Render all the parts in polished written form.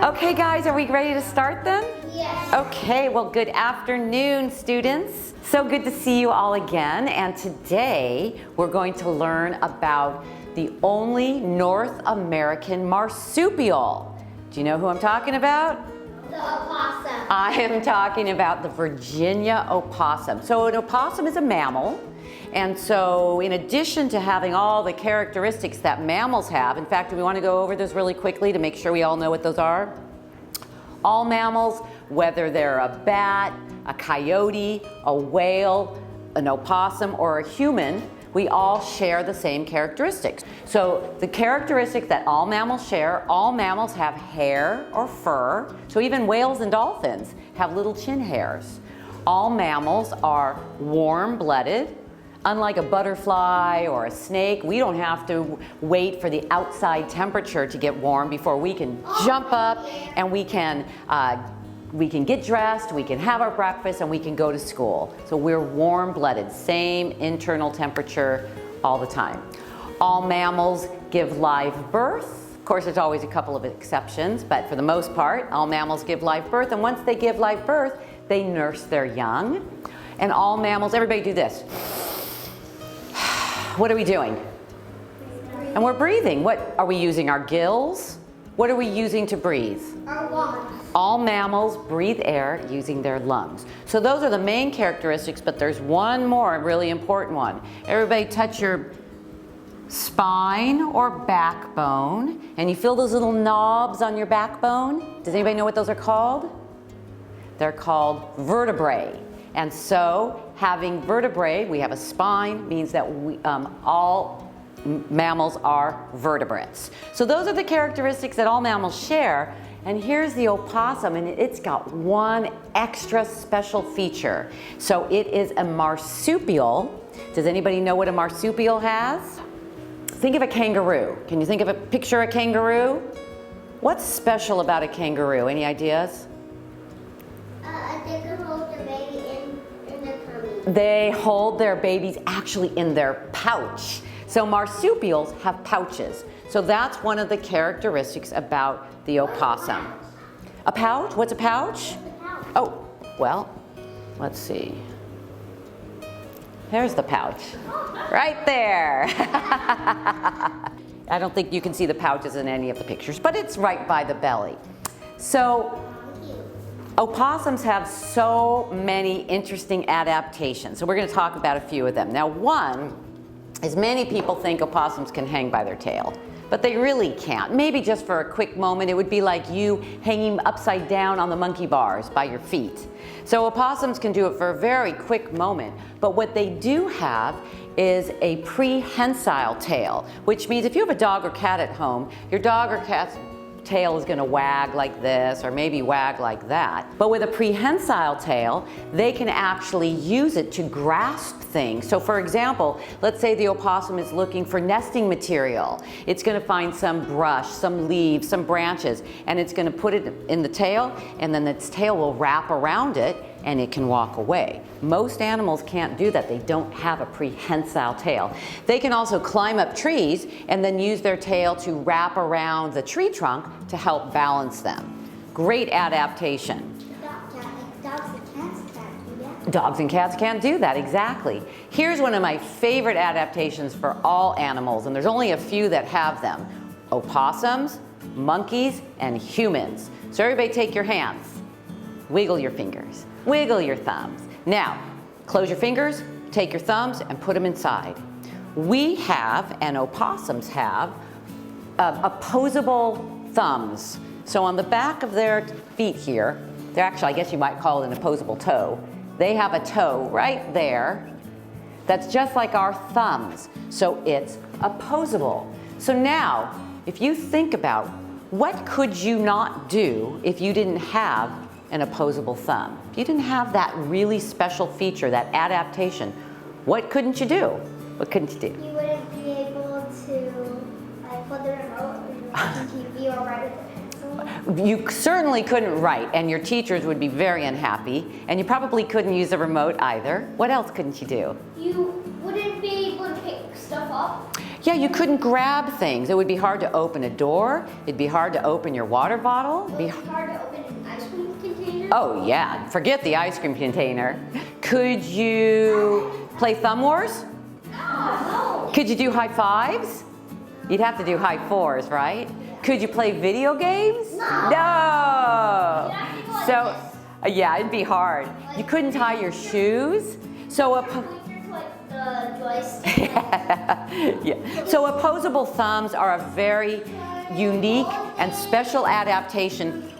Okay guys, are we ready to start then? Yes. Okay, well good afternoon students. So good to see you all again, and today we're going to learn about the only North American marsupial. Do you know who I'm talking about? The opossum. I am talking about the Virginia opossum. So an opossum is a mammal, and so in addition to having all the characteristics that mammals have, in fact, we want to go over this really quickly to make sure we all know what those are. All mammals, whether they're a bat, a coyote, a whale, an opossum, or a human, we all share the same characteristics. So the characteristic that all mammals share, all mammals have hair or fur. So even whales and dolphins have little chin hairs. All mammals are warm-blooded. Unlike a butterfly or a snake, we don't have to wait for the outside temperature to get warm before we can jump up and we can get dressed, we can have our breakfast, and we can go to school. So we're warm-blooded, same internal temperature all the time. All mammals give live birth. Of course, there's always a couple of exceptions, but for the most part, all mammals give live birth, and once they give live birth, they nurse their young. And all mammals, everybody do this. What are we doing? And we're breathing. What are we using? Our gills? What are we using to breathe? Our lungs. All mammals breathe air using their lungs. So those are the main characteristics, but there's one more really important one. Everybody touch your spine or backbone, and you feel those little knobs on your backbone. Does anybody know what those are called? They're called vertebrae. And so having vertebrae, we have a spine, means that all mammals are vertebrates. So those are the characteristics that all mammals share. And here's the opossum, and it's got one extra special feature. So it is a marsupial. Does anybody know what a marsupial has? Think of a kangaroo. Can you think of picture a kangaroo? What's special about a kangaroo? Any ideas? They can hold the baby in their tummy. They hold their babies actually in their pouch. So marsupials have pouches. So that's one of the characteristics about the opossum. A pouch? What's a pouch? Oh, well, let's see. There's the pouch. Right there. I don't think you can see the pouches in any of the pictures, but it's right by the belly. So opossums have so many interesting adaptations. So we're going to talk about a few of them. Now, one is many people think opossums can hang by their tail, but they really can't. Maybe just for a quick moment. It would be like you hanging upside down on the monkey bars by your feet. So opossums can do it for a very quick moment, but what they do have is a prehensile tail, which means if you have a dog or cat at home, your dog or cat's tail is going to wag like this or maybe wag like that. But with a prehensile tail, they can actually use it to grasp things. So for example, let's say the opossum is looking for nesting material. It's going to find some brush, some leaves, some branches, and it's going to put it in the tail, and then its tail will wrap around it and it can walk away. Most animals can't do that. They don't have a prehensile tail. They can also climb up trees and then use their tail to wrap around the tree trunk to help balance them. Great adaptation. Dogs and cats can't do that. Dogs and cats can't do that, exactly. Here's one of my favorite adaptations for all animals, and there's only a few that have them. Opossums, monkeys, and humans. So everybody take your hands. Wiggle your fingers. Wiggle your thumbs. Now, close your fingers, take your thumbs, and put them inside. We have, and opossums have, opposable thumbs. So on the back of their feet here, they're actually, I guess you might call it an opposable toe. They have a toe right there that's just like our thumbs. So it's opposable. So now, if you think about what could you not do if you didn't have an opposable thumb? If you didn't have that really special feature, that adaptation, what couldn't you do? What couldn't you do? You wouldn't be able to put the remote and watch TV or write with a pencil. You certainly couldn't write, and your teachers would be very unhappy, and you probably couldn't use the remote either. What else couldn't you do? You wouldn't be able to pick stuff up. Yeah, you couldn't grab things. It would be hard to open a door. It'd be hard to open your water bottle. It'd be hard to open an ice cream container. Oh yeah, forget the ice cream container. Could you play Thumb Wars? No. Could you do high fives? You'd have to do high fours, right? Could you play video games? No. So, yeah, it'd be hard. You couldn't tie your shoes. So yeah. So opposable thumbs are a very unique and special adaptation.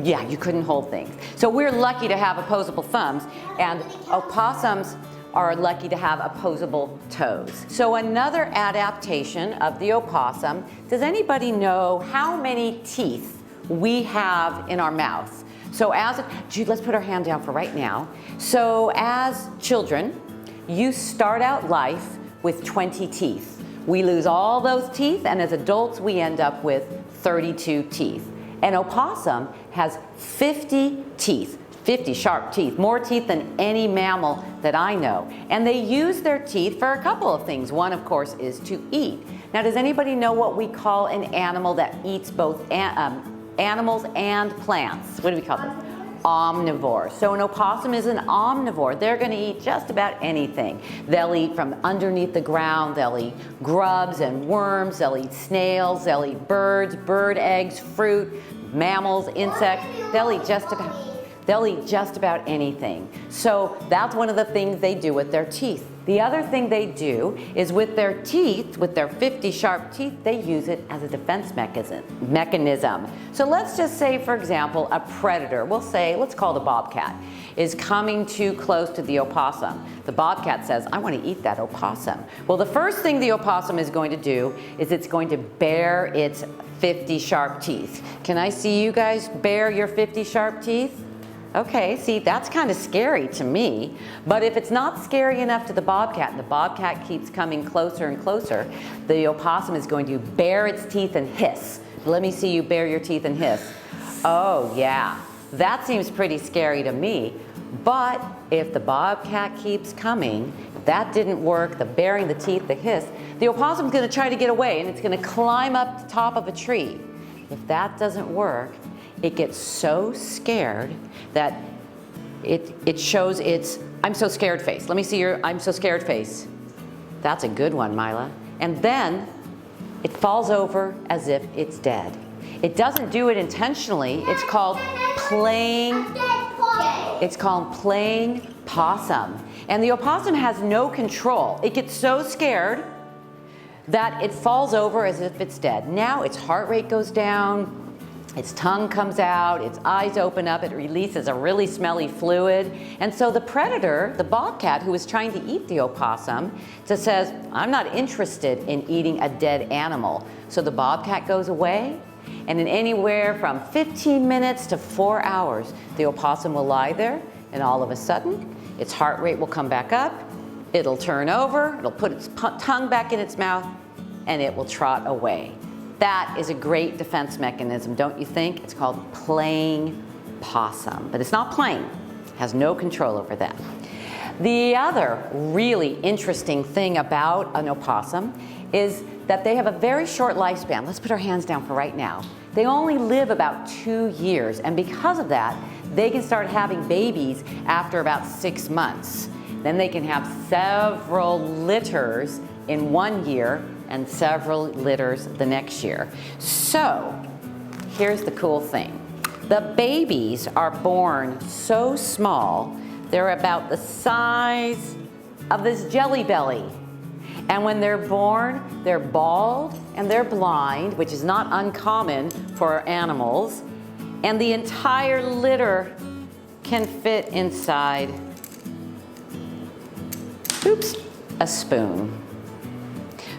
Yeah, you couldn't hold things. So we're lucky to have opposable thumbs, and opossums are lucky to have opposable toes. So another adaptation of the opossum, does anybody know how many teeth we have in our mouth? So Jude, let's put our hand down for right now. So as children, you start out life with 20 teeth. We lose all those teeth, and as adults, we end up with 32 teeth. An opossum has 50 teeth, 50 sharp teeth, more teeth than any mammal that I know. And they use their teeth for a couple of things. One, of course, is to eat. Now, does anybody know what we call an animal that eats both animals and plants? What do we call them? Omnivore. So an opossum is an omnivore. They're going to eat just about anything. They'll eat from underneath the ground. They'll eat grubs and worms. They'll eat snails. They'll eat birds, bird eggs, fruit, mammals, insects. They'll eat just about anything. So that's one of the things they do with their teeth. The other thing they do is with their teeth, with their 50 sharp teeth, they use it as a defense mechanism. So let's just say, for example, a predator, let's call the bobcat, is coming too close to the opossum. The bobcat says, I want to eat that opossum. Well, the first thing the opossum is going to do is it's going to bare its 50 sharp teeth. Can I see you guys bare your 50 sharp teeth? Okay, see, that's kind of scary to me. But if it's not scary enough to the bobcat, and the bobcat keeps coming closer and closer, the opossum is going to bare its teeth and hiss. Let me see you bare your teeth and hiss. Oh yeah, that seems pretty scary to me. But if the bobcat keeps coming, if that didn't work, the baring the teeth, the hiss, the opossum's gonna try to get away, and it's gonna climb up the top of a tree. If that doesn't work, it gets so scared that it shows its I'm so scared face. Let me see your I'm so scared face. That's a good one, Mila. And then it falls over as if it's dead. It doesn't do it intentionally. It's called playing possum. And the opossum has no control. It gets so scared that it falls over as if it's dead. Now its heart rate goes down, its tongue comes out, its eyes open up, it releases a really smelly fluid. And so the predator, the bobcat who is trying to eat the opossum, just says, I'm not interested in eating a dead animal. So the bobcat goes away, and in anywhere from 15 minutes to 4 hours, the opossum will lie there, and all of a sudden, its heart rate will come back up, it'll turn over, it'll put its tongue back in its mouth, and it will trot away. That is a great defense mechanism, don't you think? It's called playing possum, but it's not playing. It has no control over that. The other really interesting thing about an opossum is that they have a very short lifespan. Let's put our hands down for right now. They only live about 2 years, and because of that, they can start having babies after about 6 months. Then they can have several litters in 1 year and several litters the next year. So here's the cool thing. The babies are born so small, they're about the size of this jelly belly. And when they're born, they're bald and they're blind, which is not uncommon for animals. And the entire litter can fit inside, a spoon.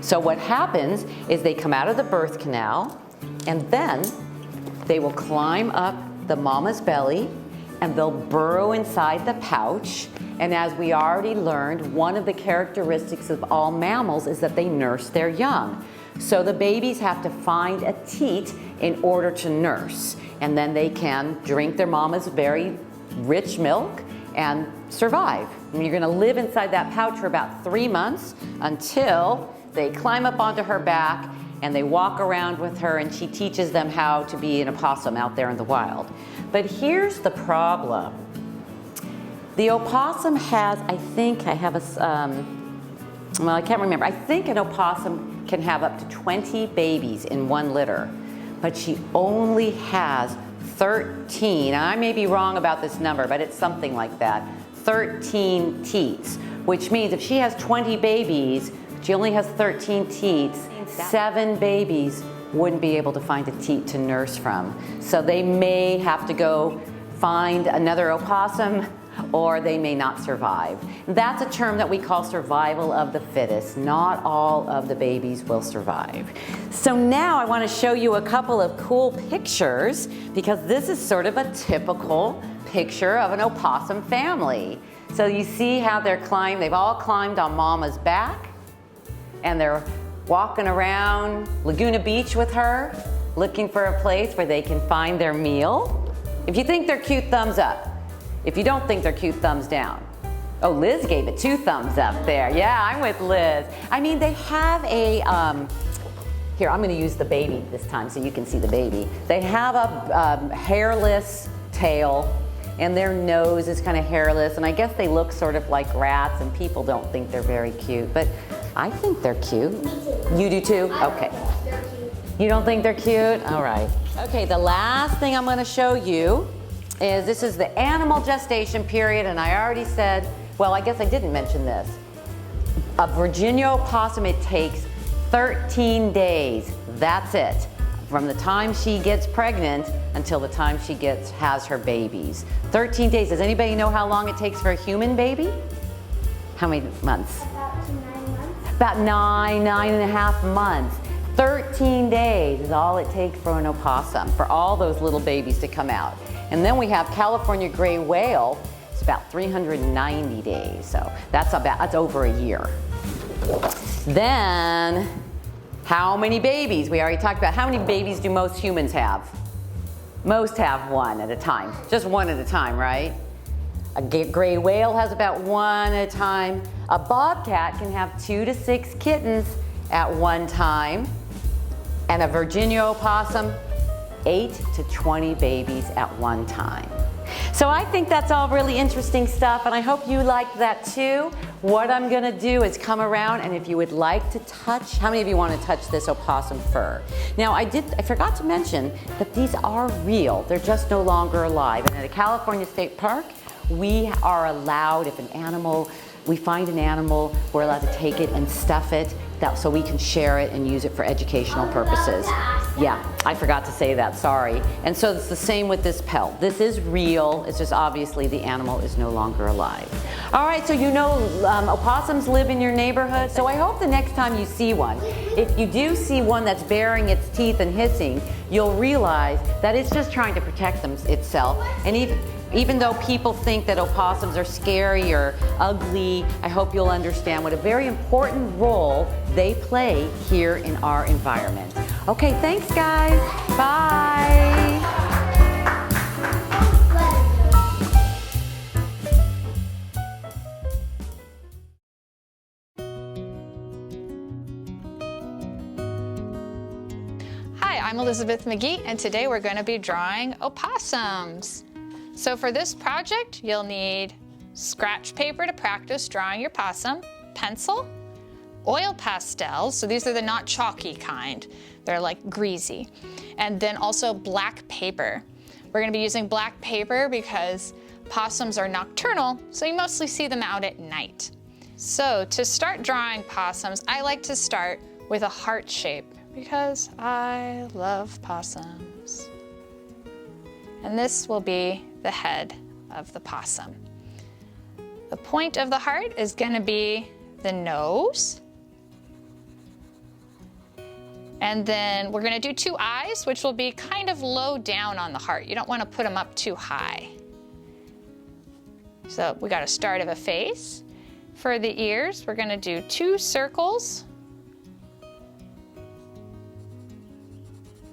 So what happens is they come out of the birth canal, and then they will climb up the mama's belly, and they'll burrow inside the pouch. And as we already learned, one of the characteristics of all mammals is that they nurse their young. So the babies have to find a teat in order to nurse, and then they can drink their mama's very rich milk and survive. And you're gonna live inside that pouch for about 3 months until They climb up onto her back and they walk around with her, and she teaches them how to be an opossum out there in the wild. But here's the problem. The opossum has, I think I have well, I can't remember. I think an opossum can have up to 20 babies in one litter, but she only has 13, I may be wrong about this number, but it's something like that, 13 teats, which means if she has 20 babies, she only has 13 teats, 7 babies wouldn't be able to find a teat to nurse from. So they may have to go find another opossum, or they may not survive. That's a term that we call survival of the fittest. Not all of the babies will survive. So now I want to show you a couple of cool pictures, because this is sort of a typical picture of an opossum family. So you see how they've all climbed on Mama's back, and they're walking around Laguna Beach with her, looking for a place where they can find their meal. If you think they're cute, thumbs up. If you don't think they're cute, thumbs down. Oh, Liz gave it 2 thumbs up there. Yeah, I'm with Liz. I mean, they have a, here, I'm gonna use the baby this time so you can see the baby. They have a hairless tail, and their nose is kind of hairless, and I guess they look sort of like rats, and people don't think they're very cute, but I think they're cute. Me too. You do too? Okay. They're cute. You don't think they're cute? All right. Okay, the last thing I'm gonna show you is this is the animal gestation period, and I already said, well, I guess I didn't mention this. A Virginia opossum, it takes 13 days. That's it. From the time she gets pregnant until the time she has her babies. 13 days. Does anybody know how long it takes for a human baby? How many months? About 9 months. About 9.5 months. 13 days is all it takes for an opossum, for all those little babies to come out. And then we have California gray whale. It's about 390 days, so that's over a year. Then, how many babies? We already talked about how many babies do most humans have? Most have 1 at a time, just 1 at a time, right? A gray whale has about 1 at a time. A bobcat can have 2 to 6 kittens at one time. And a Virginia opossum, 8 to 20 babies at one time. So I think that's all really interesting stuff, and I hope you liked that too. What I'm gonna do is come around, and if you would like to touch, how many of you want to touch this opossum fur? Now I forgot to mention that these are real. They're just no longer alive. And at a California State Park, we are allowed, if we find an animal, we're allowed to take it and stuff it, so we can share it and use it for educational purposes. Yeah, I forgot to say that, sorry. And so it's the same with this pelt. This is real, it's just obviously the animal is no longer alive. All right, so you know opossums live in your neighborhood, so I hope the next time you see one, if you do see one that's baring its teeth and hissing, you'll realize that it's just trying to protect itself. And even though people think that opossums are scary or ugly, I hope you'll understand what a very important role they play here in our environment. Okay, thanks guys. Bye. Hi, I'm Elizabeth McGhee, and today we're going to be drawing opossums. So for this project, you'll need scratch paper to practice drawing your possum, pencil, oil pastels, so these are the not chalky kind, they're like greasy, and then also black paper. We're going to be using black paper because possums are nocturnal, so you mostly see them out at night. So to start drawing possums, I like to start with a heart shape because I love possums. And this will be the head of the possum. The point of the heart is going to be the nose. And then we're going to do 2 eyes, which will be kind of low down on the heart. You don't want to put them up too high. So we got a start of a face. For the ears, we're going to do 2 circles.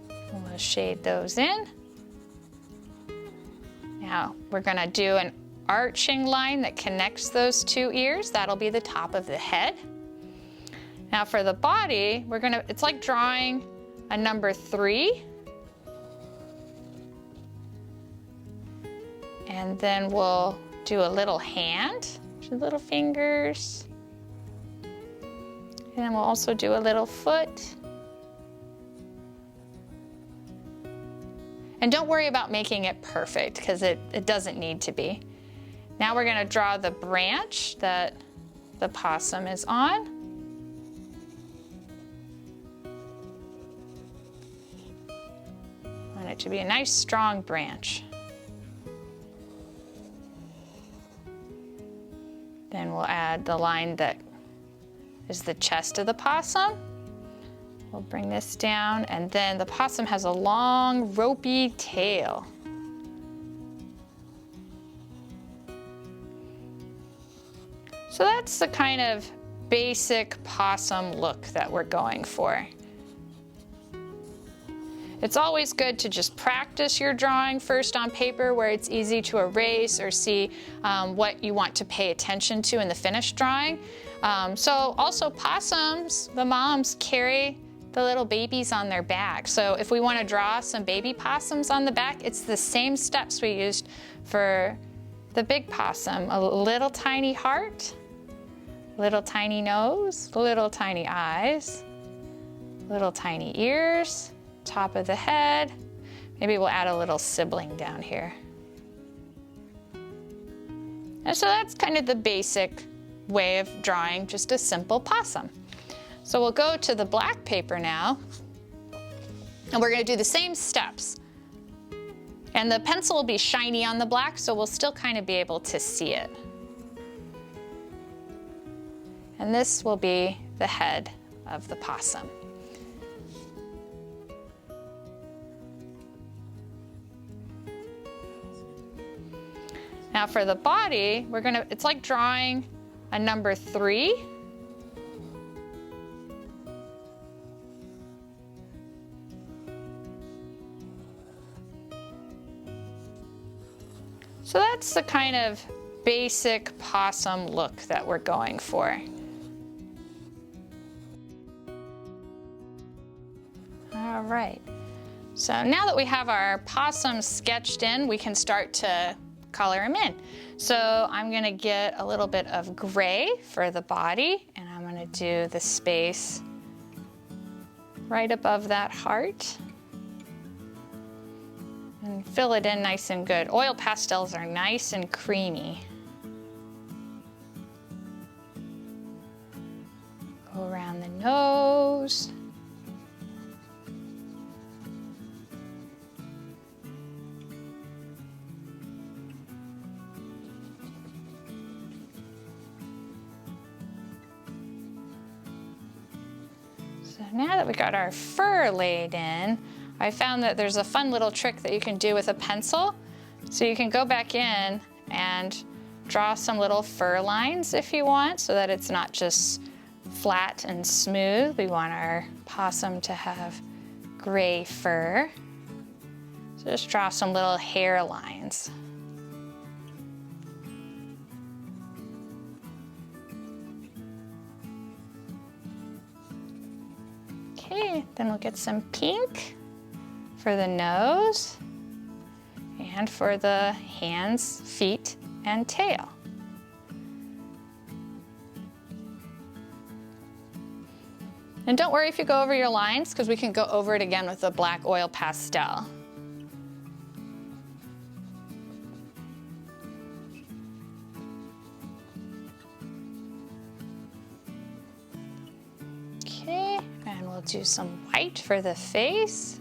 We'll shade those in. Now we're going to do an arching line that connects those 2 ears. That'll be the top of the head. Now for the body, it's like drawing a number 3. And then we'll do a little hand, 2 little fingers. And then we'll also do a little foot. And don't worry about making it perfect, because it doesn't need to be. Now we're gonna draw the branch that the possum is on. I want it to be a nice strong branch. Then we'll add the line that is the chest of the possum. We'll bring this down, and then the possum has a long, ropey tail. So that's the kind of basic possum look that we're going for. It's always good to just practice your drawing first on paper where it's easy to erase or see what you want to pay attention to in the finished drawing. So also possums, the moms carry the little babies on their back. So if we want to draw some baby possums on the back, it's the same steps we used for the big possum. A little tiny heart, little tiny nose, little tiny eyes, little tiny ears, top of the head. Maybe we'll add a little sibling down here. And so that's kind of the basic way of drawing just a simple possum. So we'll go to the black paper now, and we're going to do the same steps. And the pencil will be shiny on the black, so we'll still kind of be able to see it. And this will be the head of the possum. Now for the body, it's like drawing a number 3. So that's the kind of basic possum look that we're going for. All right, so now that we have our possum sketched in, we can start to color him in. So I'm gonna get a little bit of gray for the body, and I'm gonna do the space right above that heart. And fill it in nice and good. Oil pastels are nice and creamy. Go around the nose. So now that we got our fur laid in, I found that there's a fun little trick that you can do with a pencil. So you can go back in and draw some little fur lines if you want, so that it's not just flat and smooth. We want our possum to have gray fur. So just draw some little hair lines. Okay, then we'll get some pink for the nose and for the hands, feet, and tail. And don't worry if you go over your lines, because we can go over it again with the black oil pastel. Okay, and we'll do some white for the face.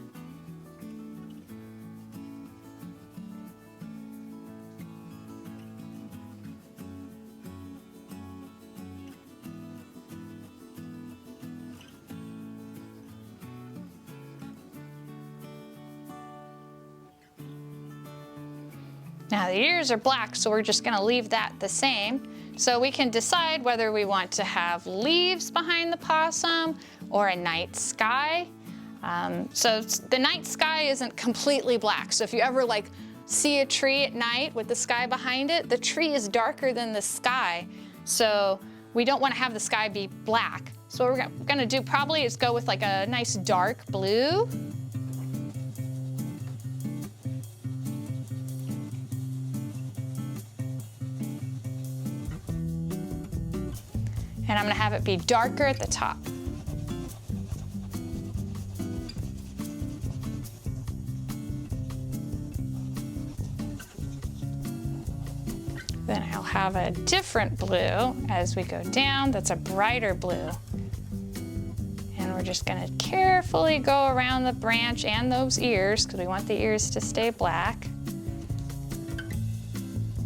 Now the ears are black, so we're just gonna leave that the same. So we can decide whether we want to have leaves behind the possum or a night sky. So the night sky isn't completely black. So if you ever see a tree at night with the sky behind it, the tree is darker than the sky. So we don't want to have the sky be black. So what we're gonna do probably is go with like a nice dark blue. And I'm gonna have it be darker at the top. Then I'll have a different blue as we go down that's a brighter blue. And we're just gonna carefully go around the branch and those ears because we want the ears to stay black.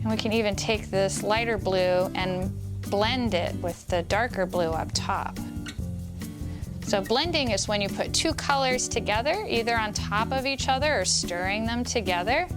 And we can even take this lighter blue and blend it with the darker blue up top. So blending is when you put two colors together, either on top of each other or stirring them together.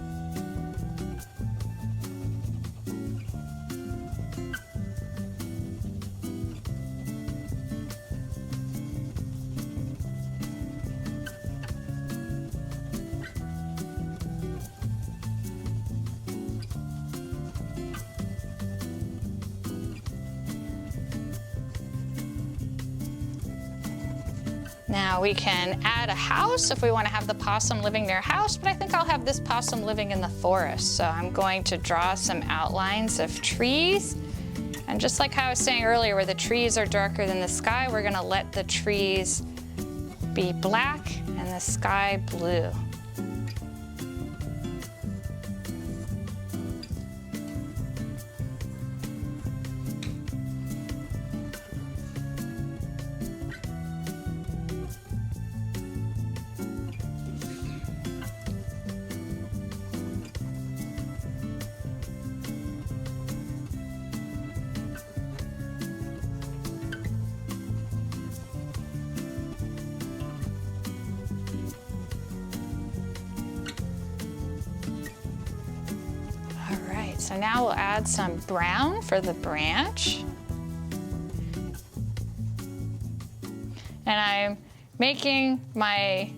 Now we can add a house if we want to have the possum living near a house, but I think I'll have this possum living in the forest. So I'm going to draw some outlines of trees. And just like how I was saying earlier, where the trees are darker than the sky, we're going to let the trees be black and the sky blue. So now we'll add some brown for the branch. And I'm making my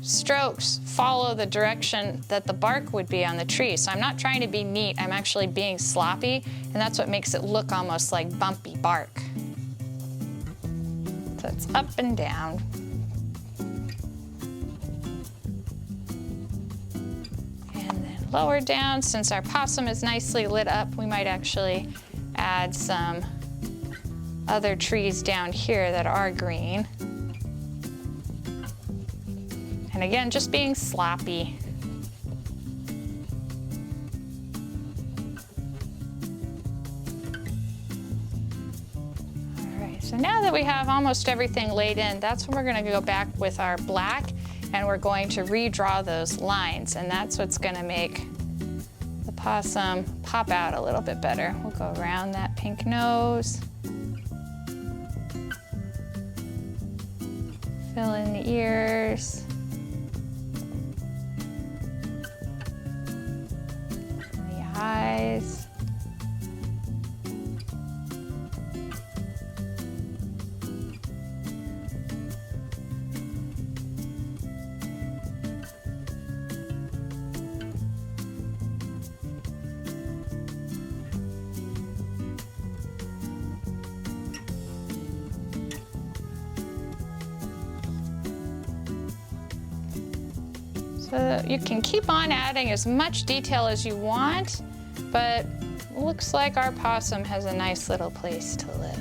strokes follow the direction that the bark would be on the tree. So I'm not trying to be neat, I'm actually being sloppy, and that's what makes it look almost like bumpy bark. So it's up and down. Lower down, since our possum is nicely lit up, we might actually add some other trees down here that are green. And again, just being sloppy. All right, so now that we have almost everything laid in, that's when we're gonna go back with our black and we're going to redraw those lines, and that's what's gonna make the possum pop out a little bit better. We'll go around that pink nose, fill in the ears, and the eyes. So you can keep on adding as much detail as you want, but it looks like our possum has a nice little place to live.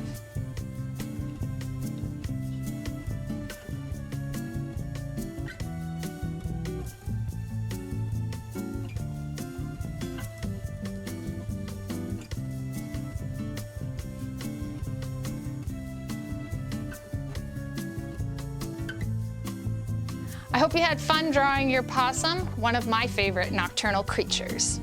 I hope you had fun drawing your possum, one of my favorite nocturnal creatures.